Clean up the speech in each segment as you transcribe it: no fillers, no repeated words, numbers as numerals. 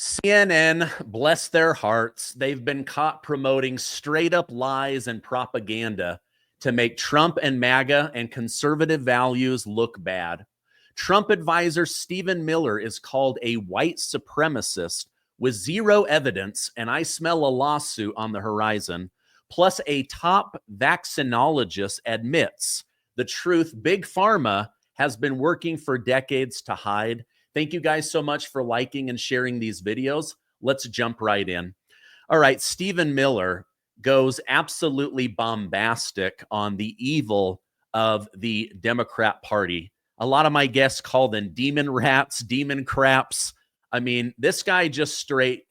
CNN, bless their hearts, they've been caught promoting straight up lies and propaganda to make Trump and MAGA and conservative values look bad. Trump advisor Stephen Miller is called a white supremacist with zero evidence, and I smell a lawsuit on the horizon. Plus, a top vaccinologist admits the truth Big Pharma has been working for decades to hide. Thank you guys so much for liking and sharing these videos. Let's jump right in. All right, Stephen Miller goes absolutely bombastic on the evil of the Democrat Party. A lot of my guests call them demon rats, demon craps. I mean, this guy just straight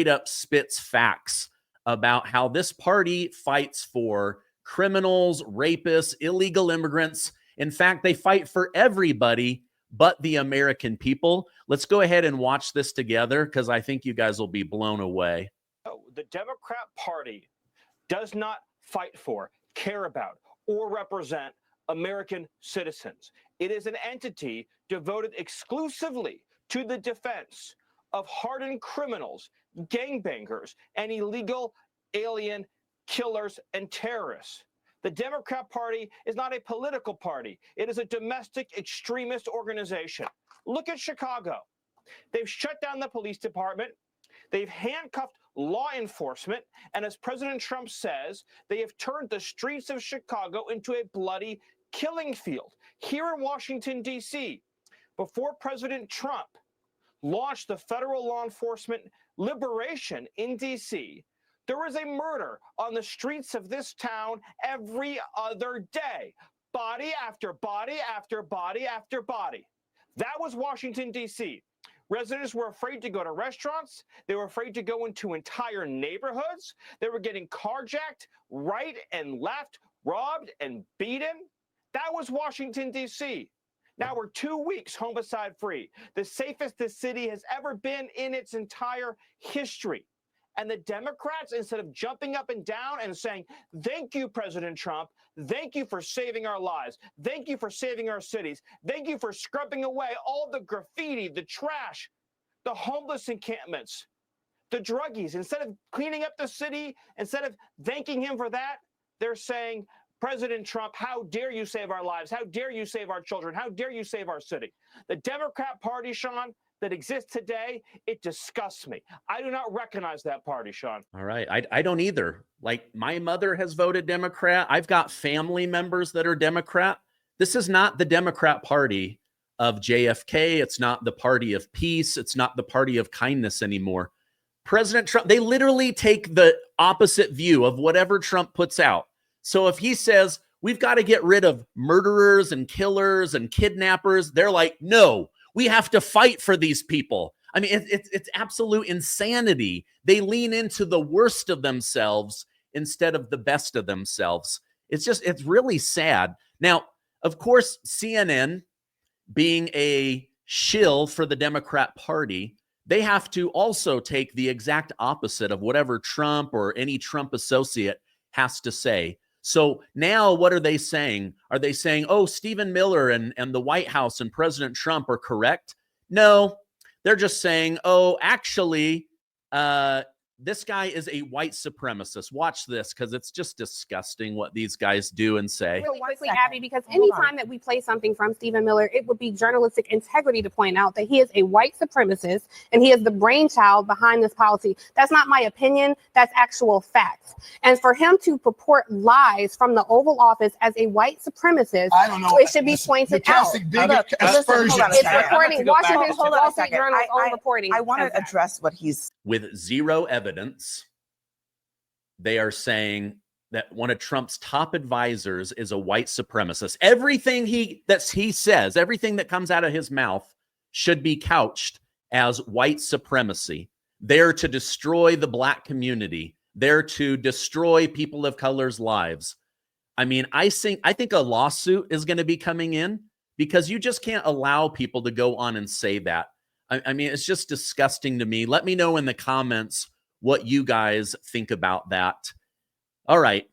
up spits facts about how this party fights for criminals, rapists, illegal immigrants. In fact, they fight for everybody but the American people. Let's go ahead and watch this together because I think you guys will be blown away. The Democrat Party does not fight for, care about, or represent American citizens. It is an entity devoted exclusively to the defense of hardened criminals, gangbangers, and illegal alien killers and terrorists. The Democrat Party is not a political party. It is a domestic extremist organization. Look at Chicago. They've shut down the police department. They've handcuffed law enforcement. And as President Trump says, they have turned the streets of Chicago into a bloody killing field. Here in Washington, D.C., before President Trump launched the federal law enforcement liberation in D.C., there was a murder on the streets of this town every other day. Body after body after body after body. That was Washington, D.C. Residents were afraid to go to restaurants. They were afraid to go into entire neighborhoods. They were getting carjacked right and left, robbed and beaten. That was Washington, D.C. Now we're 2 weeks homicide free, the safest the city has ever been in its entire history. And the Democrats, instead of jumping up and down and saying, thank you, President Trump, thank you for saving our lives, thank you for saving our cities, thank you for scrubbing away all the graffiti, the trash, the homeless encampments, the druggies. Instead of cleaning up the city, instead of thanking him for that, they're saying, President Trump, how dare you save our lives? How dare you save our children? How dare you save our city? The Democrat Party, Sean, that exists today, it disgusts me. I do not recognize that party, Sean. All right. I don't either. Like, my mother has voted Democrat. I've got family members that are Democrat. This is not the Democrat Party of JFK. It's not the party of peace. It's not the party of kindness anymore. President Trump, they literally take the opposite view of whatever Trump puts out. So if he says, we've got to get rid of murderers and killers and kidnappers, they're like, no, we have to fight for these people. I mean, it's absolute insanity. They lean into the worst of themselves instead of the best of themselves. It's really sad. Now, of course, CNN, being a shill for the Democrat Party, they have to also take the exact opposite of whatever Trump or any Trump associate has to say. So now what are they saying? Are they saying, oh, Stephen Miller and the White House and President Trump are correct? No, they're just saying, oh, actually, this guy is a white supremacist. Watch this, because it's just disgusting what these guys do and say. Really quickly, Abby, because anytime that we play something from Stephen Miller, it would be journalistic integrity to point out that he is a white supremacist and he is the brainchild behind this policy. That's not my opinion. That's actual facts. And for him to purport lies from the Oval Office as a white supremacist, I don't know. it should be pointed out. Look, aspersions. It's reporting. Washington Wall Street Journal's own reporting. I want to address what he's... With zero evidence, they are saying that one of Trump's top advisors is a white supremacist. Everything he says, everything that comes out of his mouth should be couched as white supremacy. There to destroy the black community, there to destroy people of color's lives. I mean, I think a lawsuit is going to be coming in because you just can't allow people to go on and say that. I mean, it's just disgusting to me. Let me know in the comments what you guys think about that. All right.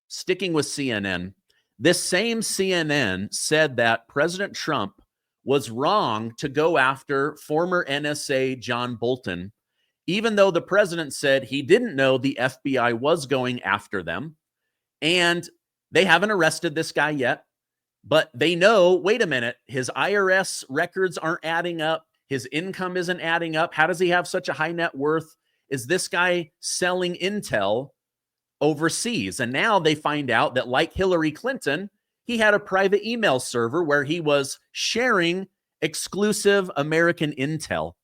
Sticking with CNN, this same CNN said that President Trump was wrong to go after former NSA John Bolton, even though the president said he didn't know the FBI was going after them. And they haven't arrested this guy yet, but they know, wait a minute, his IRS records aren't adding up. His income isn't adding up. How does he have such a high net worth? Is this guy selling intel overseas? And now they find out that, like Hillary Clinton, he had a private email server where he was sharing exclusive American intel.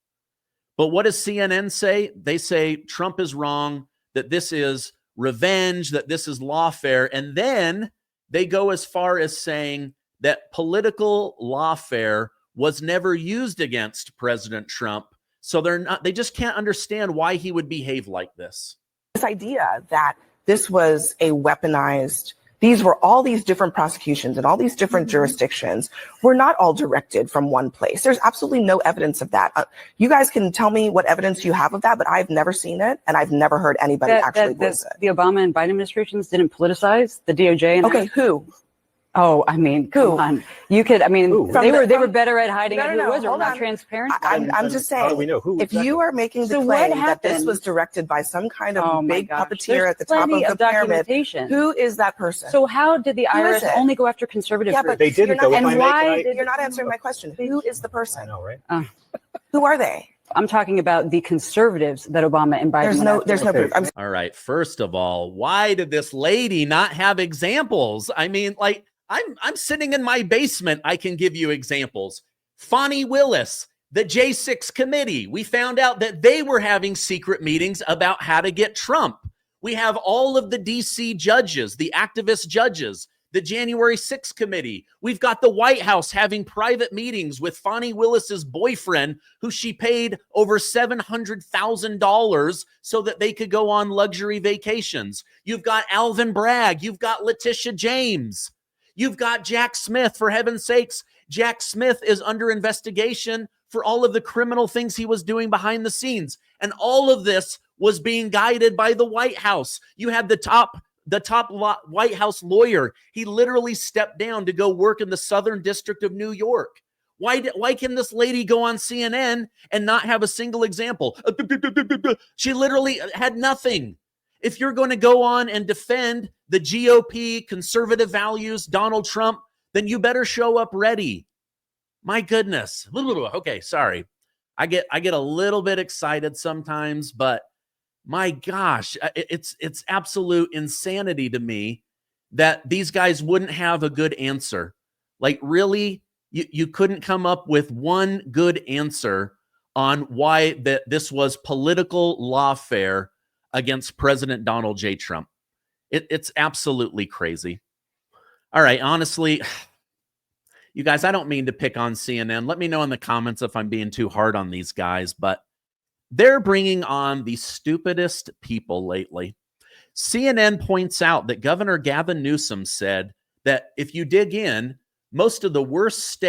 But what does CNN say? They say Trump is wrong, that this is revenge, that this is lawfare. And then they go as far as saying that political lawfare was never used against President Trump. So they just can't understand why he would behave like this. This idea that this was a weaponized, these were all these different prosecutions and all these different jurisdictions were not all directed from one place. There's absolutely no evidence of that. You guys can tell me what evidence you have of that, but I've never seen it, and I've never heard anybody actually voice it. The Obama and Biden administrations didn't politicize the DOJ. And okay, who? Oh, I mean, come on. You could, I mean, they were better at hiding out who it was, or not transparent. I'm just saying, how do we know who? If you are making the claim that this was directed by some kind of big puppeteer at the top of the pyramid, who is that person? So how did the IRS only go after conservative groups? But they didn't go. And why? You're not answering my question. Who is the person? I know, right? Who are they? I'm talking about the conservatives that Obama and Biden. There's no proof. All right. First of all, why did this lady not have examples? I mean, like, I'm sitting in my basement. I can give you examples. Fani Willis, the J6 committee. We found out that they were having secret meetings about how to get Trump. We have all of the DC judges, the activist judges, the January 6th committee. We've got the White House having private meetings with Fani Willis's boyfriend, who she paid over $700,000 so that they could go on luxury vacations. You've got Alvin Bragg. You've got Letitia James. You've got Jack Smith. For heaven's sakes, Jack Smith is under investigation for all of the criminal things he was doing behind the scenes. And all of this was being guided by the White House. You had the top White House lawyer. He literally stepped down to go work in the Southern District of New York. Why can this lady go on CNN and not have a single example? She literally had nothing. If you're going to go on and defend the GOP, conservative values, Donald Trump, then you better show up ready. My goodness. Okay, sorry. I get a little bit excited sometimes, but my gosh, it's absolute insanity to me that these guys wouldn't have a good answer. Like, really, you couldn't come up with one good answer on why this was political lawfare against President Donald J. Trump. It's absolutely crazy. All right, honestly, you guys, I don't mean to pick on CNN. Let me know in the comments if I'm being too hard on these guys, but they're bringing on the stupidest people lately. CNN points out that Governor Gavin Newsom said that if you dig in, most of the worst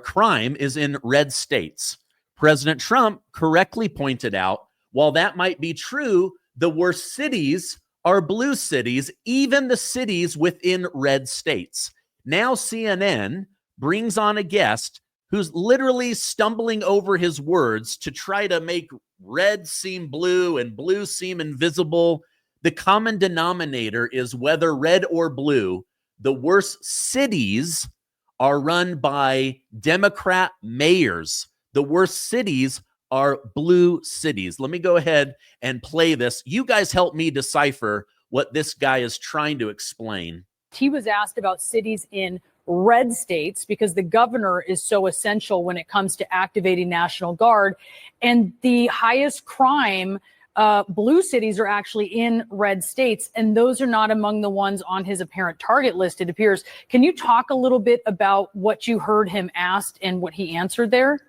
crime is in red states. President Trump correctly pointed out, while that might be true, the worst cities are blue cities, even the cities within red states. Now CNN brings on a guest who's literally stumbling over his words to try to make red seem blue and blue seem invisible. The common denominator is whether red or blue, the worst cities are run by Democrat mayors. The worst cities are blue cities. Let me go ahead and play this. You guys help me decipher what this guy is trying to explain. He was asked about cities in red states because the governor is so essential when it comes to activating National Guard. And the highest crime, blue cities are actually in red states, and those are not among the ones on his apparent target list, it appears. Can you talk a little bit about what you heard him asked and what he answered there?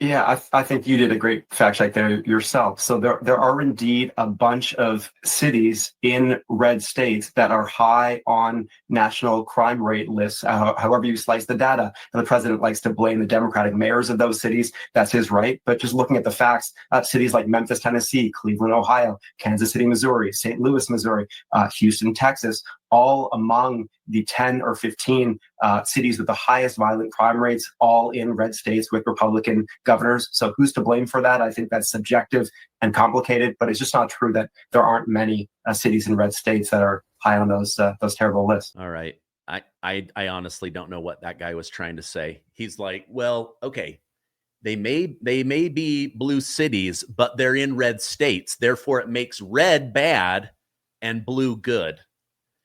Yeah, I think you did a great fact check there yourself. So there are indeed a bunch of cities in red states that are high on national crime rate lists, however you slice the data. And the president likes to blame the Democratic mayors of those cities. That's his right. But just looking at the facts, cities like Memphis, Tennessee, Cleveland, Ohio, Kansas City, Missouri, St. Louis, Missouri, Houston, Texas, all among the 10 or 15 cities with the highest violent crime rates, all in red states with Republican governors. So who's to blame for that? I think that's subjective and complicated, but it's just not true that there aren't many cities in red states that are high on those terrible lists. All right. I honestly don't know what that guy was trying to say. He's like, well, okay, they may be blue cities, but they're in red states. Therefore, it makes red bad and blue good.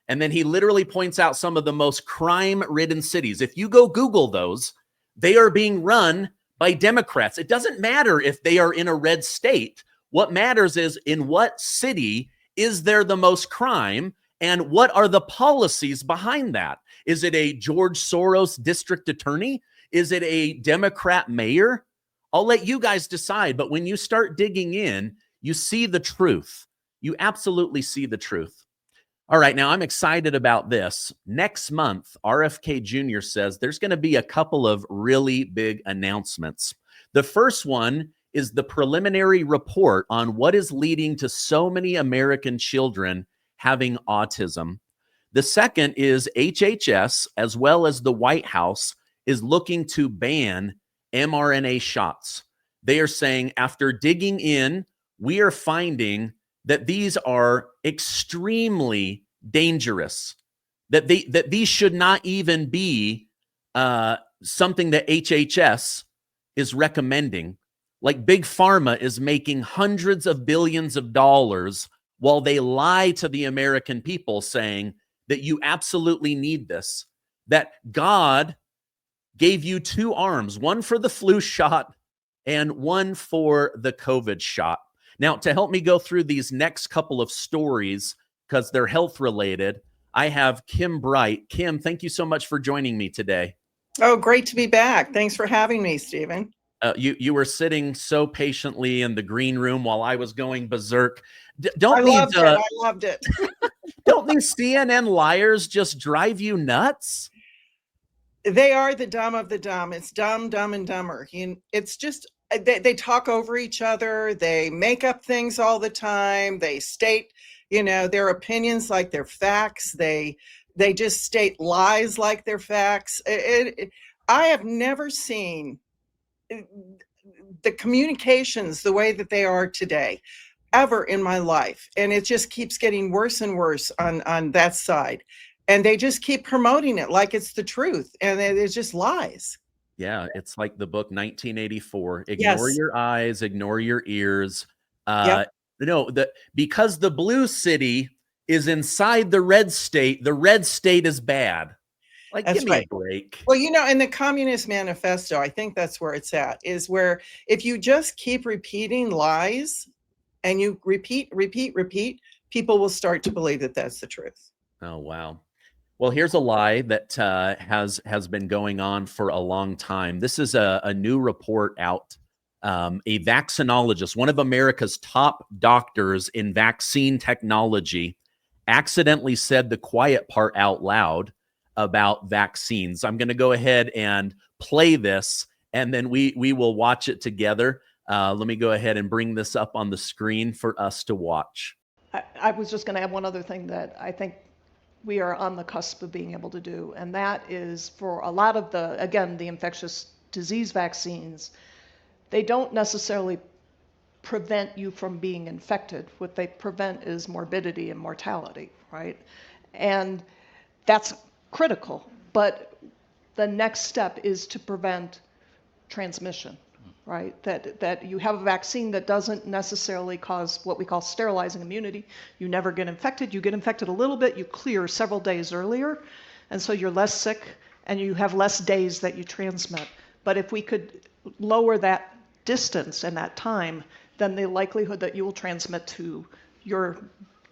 And then he literally points out some of the most crime-ridden cities. If you go Google those, they are being run by Democrats. It doesn't matter if they are in a red state. What matters is in what city is there the most crime, and what are the policies behind that? Is it a George Soros district attorney? Is it a Democrat mayor? I'll let you guys decide. But when you start digging in, you see the truth. You absolutely see the truth. All right, now I'm excited about this. Next month, RFK Jr. says there's going to be a couple of really big announcements. The first one is the preliminary report on what is leading to so many American children having autism. The second is HHS, as well as the White House, is looking to ban mRNA shots. They are saying, after digging in, we are finding that these are extremely dangerous, that these should not even be something that HHS is recommending. Like Big Pharma is making hundreds of billions of dollars while they lie to the American people saying that you absolutely need this, that God gave you two arms, one for the flu shot and one for the COVID shot. Now, to help me go through these next couple of stories, because they're health related, I have Kim Bright. Kim, thank you so much for joining me today. Oh, great to be back. Thanks for having me, Stephen. You were sitting so patiently in the green room while I was going berserk. I loved it. Don't these CNN liars just drive you nuts? They are the dumb of the dumb. It's dumb, dumb, and dumber. It's just they talk over each other. They make up things all the time. They state, their opinions like they're facts. They just state lies like they're facts. I have never seen the communications the way that they are today ever in my life, and it just keeps getting worse and worse on that side, and they just keep promoting it like it's the truth, and it's just lies. Yeah, it's like the book 1984. Ignore your eyes, ignore your ears. Yep. Because the blue city is inside the red state is bad. Like, That's give me right. a break. Well, in the Communist Manifesto, I think that's where it's at, is where if you just keep repeating lies and you repeat, people will start to believe that that's the truth. Oh, wow. Well, here's a lie that has been going on for a long time. This is a new report out. A vaccinologist, one of America's top doctors in vaccine technology, accidentally said the quiet part out loud about vaccines. I'm going to go ahead and play this, and then we will watch it together. Let me go ahead and bring this up on the screen for us to watch. I was just going to add one other thing that I think we are on the cusp of being able to do, and that is for a lot of the infectious disease vaccines, they don't necessarily prevent you from being infected. What they prevent is morbidity and mortality, right? And that's critical, but the next step is to prevent transmission, right? That you have a vaccine that doesn't necessarily cause what we call sterilizing immunity. You never get infected. You get infected a little bit, you clear several days earlier, and so you're less sick and you have less days that you transmit. But if we could lower that distance and that time, then the likelihood that you will transmit to your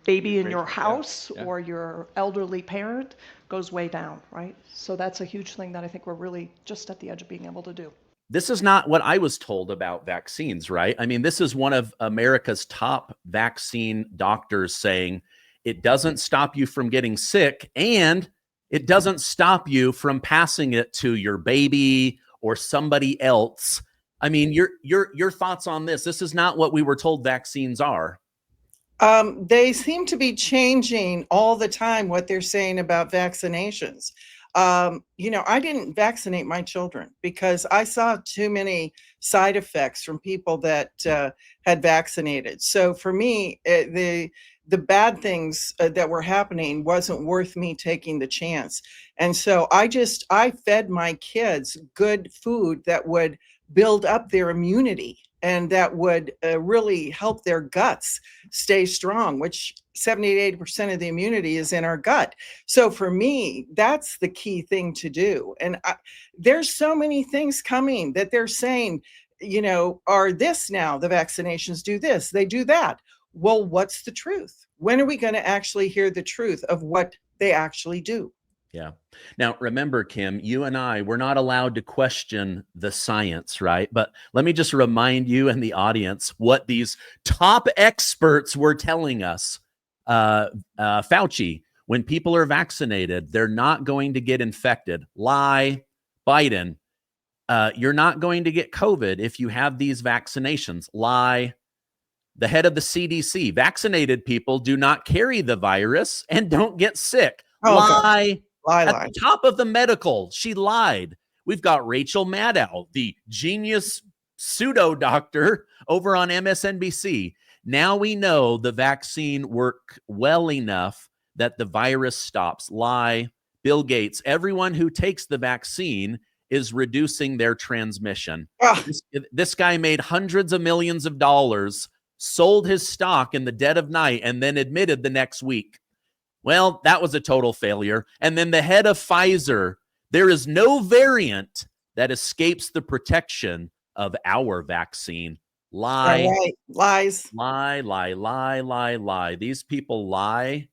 baby in your house or your elderly parent goes way down, right? So that's a huge thing that I think we're really just at the edge of being able to do. This is not what I was told about vaccines, right? I mean, this is one of America's top vaccine doctors saying it doesn't stop you from getting sick, and it doesn't stop you from passing it to your baby or somebody else. I mean, your thoughts on this? This is not what we were told vaccines are. They seem to be changing all the time what they're saying about vaccinations. I didn't vaccinate my children because I saw too many side effects from people that had vaccinated. So for me, the bad things that were happening wasn't worth me taking the chance. And so I fed my kids good food that would build up their immunity and that would really help their guts stay strong, which 70 to 80% of the immunity is in our gut. So for me, that's the key thing to do. And there's so many things coming that they're saying, are this now, the vaccinations do this, they do that. Well, what's the truth? When are we going to actually hear the truth of what they actually do? Yeah. Now, remember, Kim, you and I, we're not allowed to question the science, right? But let me just remind you and the audience what these top experts were telling us. Fauci, when people are vaccinated, they're not going to get infected. Lie. Biden, you're not going to get COVID if you have these vaccinations. Lie. The head of the CDC, vaccinated people do not carry the virus and don't get sick. Lie. Lie. At the top of the medical, she lied. We've got Rachel Maddow, the genius pseudo doctor over on MSNBC. Now we know the vaccine worked well enough that the virus stops. Lie. Bill Gates, everyone who takes the vaccine is reducing their transmission. This guy made hundreds of millions of dollars, sold his stock in the dead of night, and then admitted the next week. Well, that was a total failure. And then the head of Pfizer, there is no variant that escapes the protection of our vaccine. Lie. Right. Lies. Lie. These people lie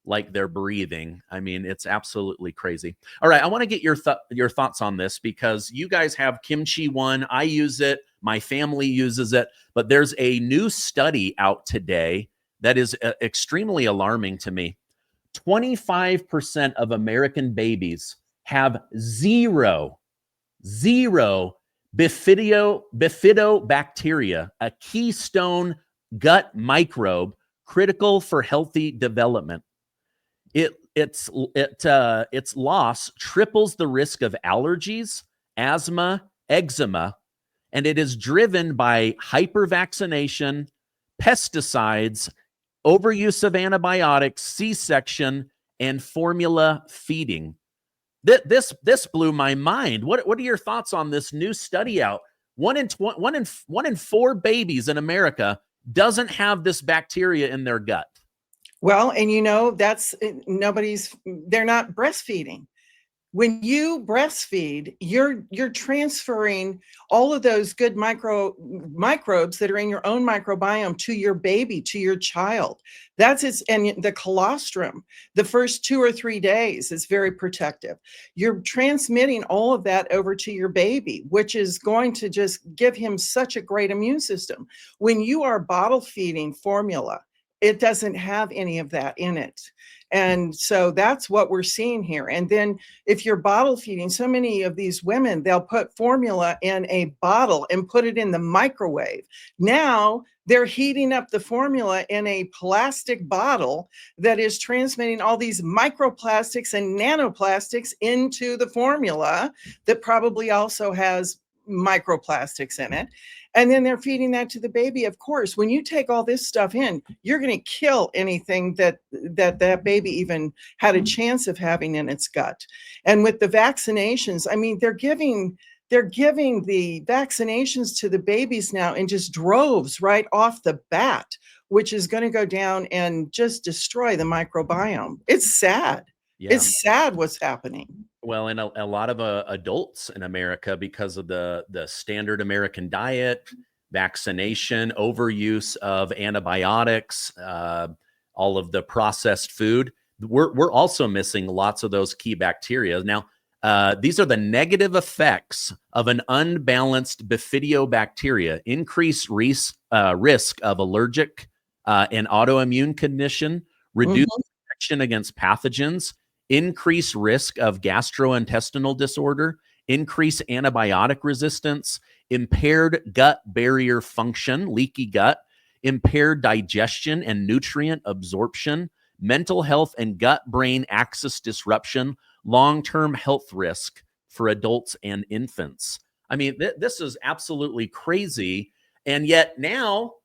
like they're breathing. I mean, it's absolutely crazy. All right, I want to get your thoughts on this because you guys have Kimchi One. I use it. My family uses it. But there's a new study out today that is extremely alarming to me. 25% of American babies have zero bifidobacteria, a keystone gut microbe critical for healthy development. Its loss triples the risk of allergies, asthma, eczema, and it is driven by hypervaccination, pesticides, overuse of antibiotics, C-section, and formula feeding. This blew my mind. What are your thoughts on this new study out? One in 4 babies in America doesn't have this bacteria in their gut. Well, and they're not breastfeeding. When you breastfeed, you're transferring all of those good microbes that are in your own microbiome to your baby, to your child. And the colostrum, the first 2 or 3 days is very protective. You're transmitting all of that over to your baby, which is going to just give him such a great immune system. When you are bottle feeding formula, it doesn't have any of that in it. And so that's what we're seeing here. And then if you're bottle feeding, so many of these women, they'll put formula in a bottle and put it in the microwave. Now they're heating up the formula in a plastic bottle that is transmitting all these microplastics and nanoplastics into the formula that probably also has microplastics in it. And then they're feeding that to the baby. Of course, when you take all this stuff in, you're going to kill anything that baby even had a chance of having in its gut. And with the vaccinations, I mean, they're giving the vaccinations to the babies now in just droves right off the bat, which is going to go down and just destroy the microbiome. It's sad. Yeah. It's sad what's happening. Well, and a lot of adults in America, because of the standard American diet, vaccination, overuse of antibiotics, all of the processed food, we're also missing lots of those key bacteria. Now, these are the negative effects of an unbalanced bifidobacteria: increased risk of allergic and autoimmune condition, reduced protection against pathogens, increased risk of gastrointestinal disorder, increased antibiotic resistance, impaired gut barrier function, leaky gut, impaired digestion and nutrient absorption, mental health and gut-brain axis disruption, long-term health risk for adults and infants. I mean, this is absolutely crazy. And yet now,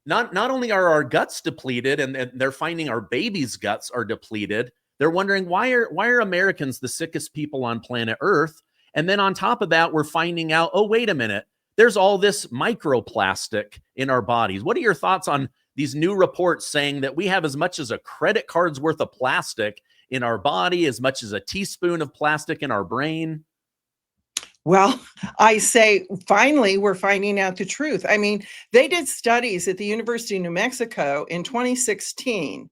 not only are our guts depleted, and they're finding our babies' guts are depleted, they're wondering why are Americans the sickest people on planet Earth? And then on top of that, we're finding out, oh, wait a minute, there's all this microplastic in our bodies. What are your thoughts on these new reports saying that we have as much as a credit card's worth of plastic in our body, as much as a teaspoon of plastic in our brain? Well, I say, finally, we're finding out the truth. I mean, they did studies at the University of New Mexico in 2016,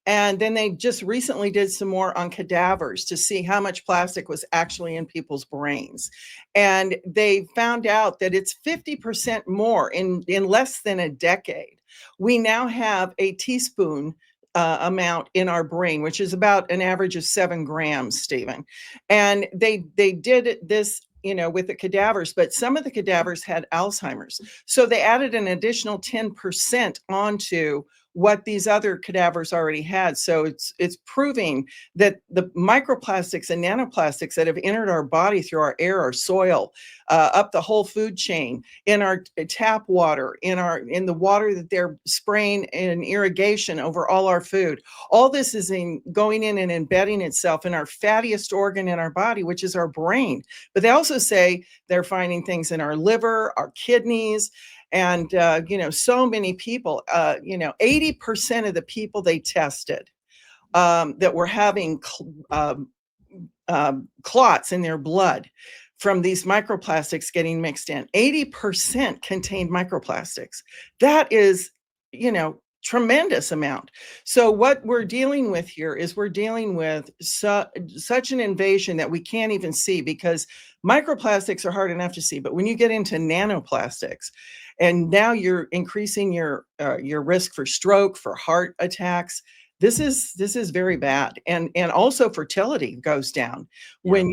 and then they just recently did some more on cadavers to see how much plastic was actually in people's brains. And they found out that it's 50% more in less than a decade. We now have a teaspoon amount in our brain, which is about an average of 7 grams, Stephen. And they did this, you know, with the cadavers, but some of the cadavers had Alzheimer's. So they added an additional 10% onto what these other cadavers already had. So it's proving that the microplastics and nanoplastics that have entered our body through our air, our soil, up the whole food chain, in our tap water, in the water that they're spraying in irrigation over all our food. All this is going in and embedding itself in our fattiest organ in our body, which is our brain. But they also say they're finding things in our liver, our kidneys, and you know, so many people, you know, 80% of the people they tested that were having clots in their blood from these microplastics getting mixed in, 80% contained microplastics. That is, you know, tremendous amount. So what we're dealing with here is we're dealing with such an invasion that we can't even see, because microplastics are hard enough to see, but when you get into nanoplastics, and now you're increasing your risk for stroke, for heart attacks. This is very bad, and also fertility goes down when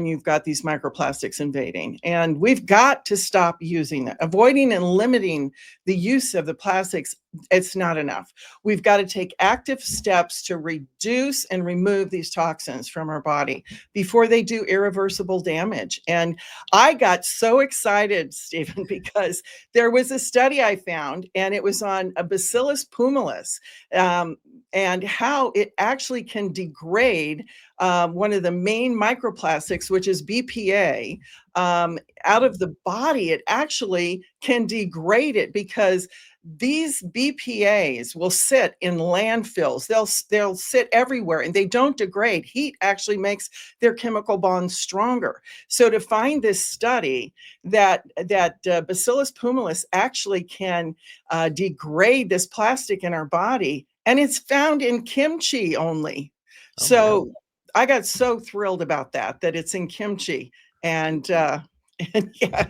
you've got these microplastics invading. And we've got to stop using it, avoiding and limiting the use of the plastics. It's not enough. We've got to take active steps to reduce and remove these toxins from our body before they do irreversible damage. And I got so excited, Stephen, because there was a study I found, and it was on a Bacillus pumilus, and how it actually can degrade one of the main microplastics, which is BPA, out of the body. It actually can degrade it, because these BPAs will sit in landfills. They'll sit everywhere, and they don't degrade. Heat actually makes their chemical bonds stronger. So to find this study that Bacillus pumilus actually can degrade this plastic in our body, and it's found in kimchi only. So I got so thrilled about that it's in kimchi, and yeah,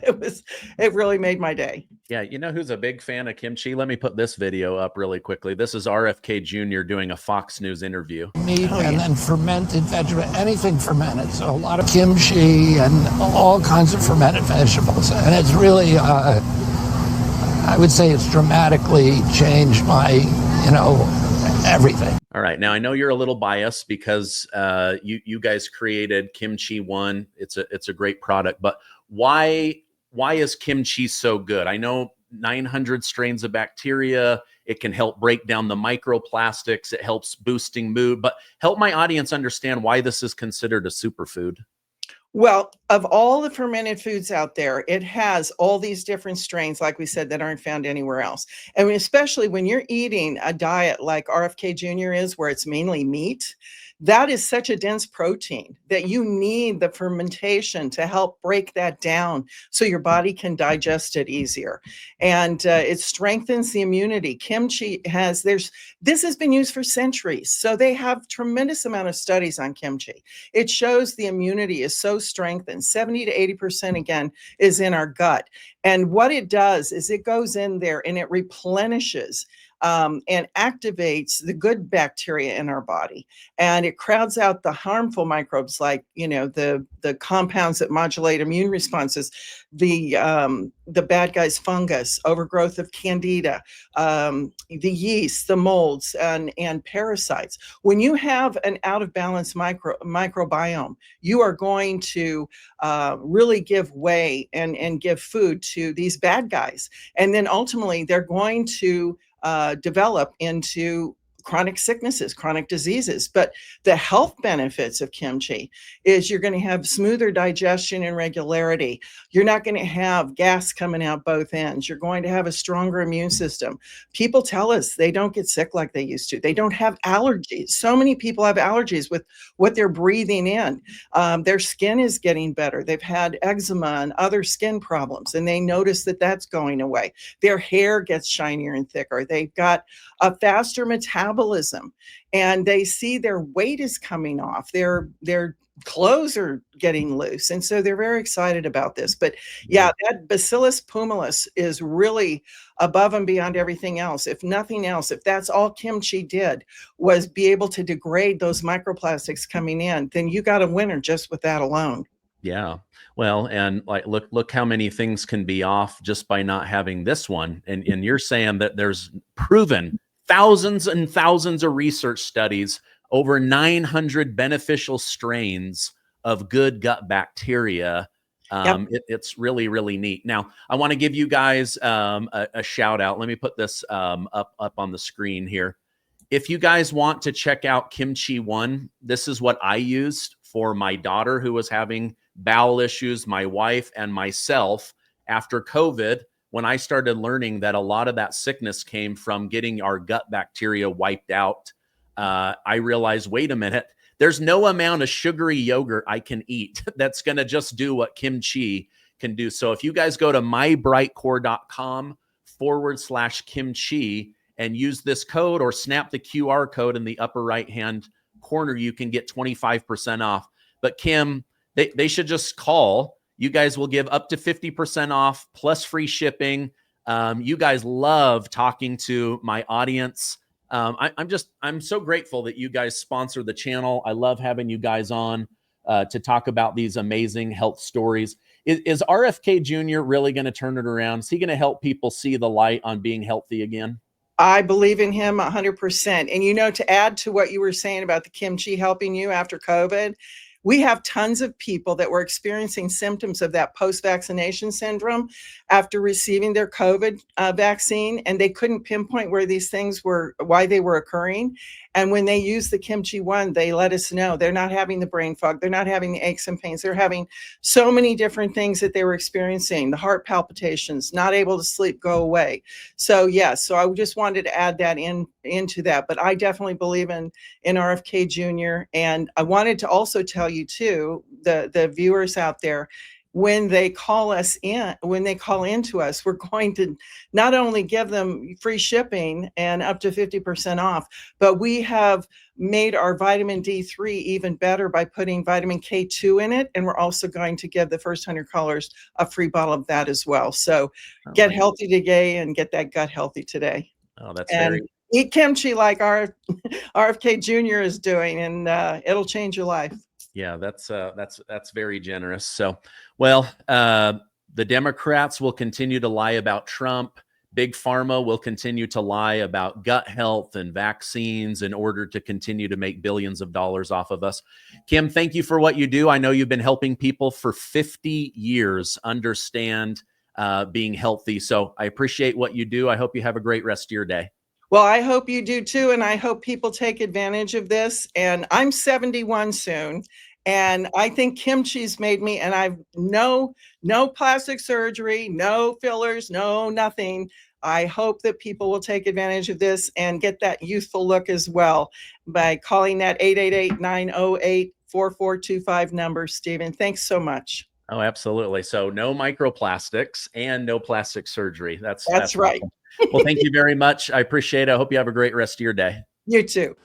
it really made my day. Yeah, you know who's a big fan of kimchi? Let me put this video up really quickly. This is RFK Jr. doing a Fox News interview. Meat and then fermented vegetable, anything fermented. So a lot of kimchi and all kinds of fermented vegetables. And it's really, I would say it's dramatically changed my, you know, everything. All right. Now I know you're a little biased because you guys created Kimchi One. It's a great product, but why is kimchi so good? I know 900 strains of bacteria. It can help break down the microplastics. It helps boosting mood, but help my audience understand why this is considered a superfood. Well, of all the fermented foods out there, it has all these different strains, like we said, that aren't found anywhere else. And especially when you're eating a diet like RFK Jr. is, where it's mainly meat, that is such a dense protein that you need the fermentation to help break that down so your body can digest it easier. And it strengthens the immunity. Kimchi this has been used for centuries. So they have tremendous amount of studies on kimchi. It shows the immunity is so strengthened. 70 to 80% again is in our gut. And what it does is it goes in there and it replenishes and activates the good bacteria in our body, and it crowds out the harmful microbes, like, you know, the the compounds that modulate immune responses, the bad guys fungus, overgrowth of candida, the yeast, the molds, and parasites. When you have an out of balance microbiome, you are going to really give way and give food to these bad guys. And then ultimately they're going to develop into chronic sicknesses, chronic diseases. But the health benefits of kimchi is you're going to have smoother digestion and regularity. You're not going to have gas coming out both ends. You're going to have a stronger immune system. People tell us they don't get sick like they used to. They don't have allergies. So many people have allergies with what they're breathing in. Their skin is getting better. They've had eczema and other skin problems, and they notice that that's going away. Their hair gets shinier and thicker. They've got a faster metabolism, and they see their weight is coming off. Their clothes are getting loose, and so they're very excited about this. But yeah, that Bacillus pumilus is really above and beyond everything else. If nothing else, if that's all kimchi did was be able to degrade those microplastics coming in, then you got a winner just with that alone. Yeah. Well, and like, look how many things can be off just by not having this one. And you're saying that there's proven thousands and thousands of research studies, over 900 beneficial strains of good gut bacteria. Yep. It's really, really neat. Now, I want to give you guys a shout out. Let me put this up on the screen here. If you guys want to check out Kimchi One, this is what I used for my daughter who was having bowel issues, my wife, and myself after COVID, when I started learning that a lot of that sickness came from getting our gut bacteria wiped out. I realized, wait a minute, there's no amount of sugary yogurt I can eat that's going to just do what kimchi can do. So if you guys go to mybrightcore.com/kimchi and use this code or snap the QR code in the upper right-hand corner, you can get 25% off. But Kim, they should just call. You guys will give up to 50% off plus free shipping. You guys love talking to my audience. I'm so grateful that you guys sponsor the channel. I love having you guys on to talk about these amazing health stories. Is RFK Jr. really going to turn it around? Is he going to help people see the light on being healthy again? I believe in him 100%. And, you know, to add to what you were saying about the kimchi helping you after COVID, we have tons of people that were experiencing symptoms of that post-vaccination syndrome after receiving their COVID vaccine, and they couldn't pinpoint where these things were, why they were occurring. And when they used the Kimchi One, they let us know they're not having the brain fog, they're not having the aches and pains, they're having so many different things that they were experiencing, the heart palpitations, not able to sleep, go away. So yes, so I just wanted to add that into that, but I definitely believe in RFK Jr. And I wanted to also tell you too, the viewers out there, when they call us in, when they call into us, we're going to not only give them free shipping and up to 50% off, but we have made our vitamin D3 even better by putting vitamin K2 in it. And we're also going to give the first 100 callers a free bottle of that as well. So get healthy today and get that gut healthy today. Oh, that's and very... Eat kimchi like our RFK Jr. is doing, and it'll change your life. Yeah, that's very generous. So, well, the Democrats will continue to lie about Trump. Big Pharma will continue to lie about gut health and vaccines in order to continue to make billions of dollars off of us. Kim, thank you for what you do. I know you've been helping people for 50 years understand being healthy. So I appreciate what you do. I hope you have a great rest of your day. Well, I hope you do too. And I hope people take advantage of this. And I'm 71 soon. And I think kimchi's made me, and I've no plastic surgery, no fillers, no nothing. I hope that people will take advantage of this and get that youthful look as well by calling that 888-908-4425 number, Stephen. Thanks so much. Oh, absolutely. So no microplastics and no plastic surgery. That's right. Awesome. Well, thank you very much. I appreciate it. I hope you have a great rest of your day. You too.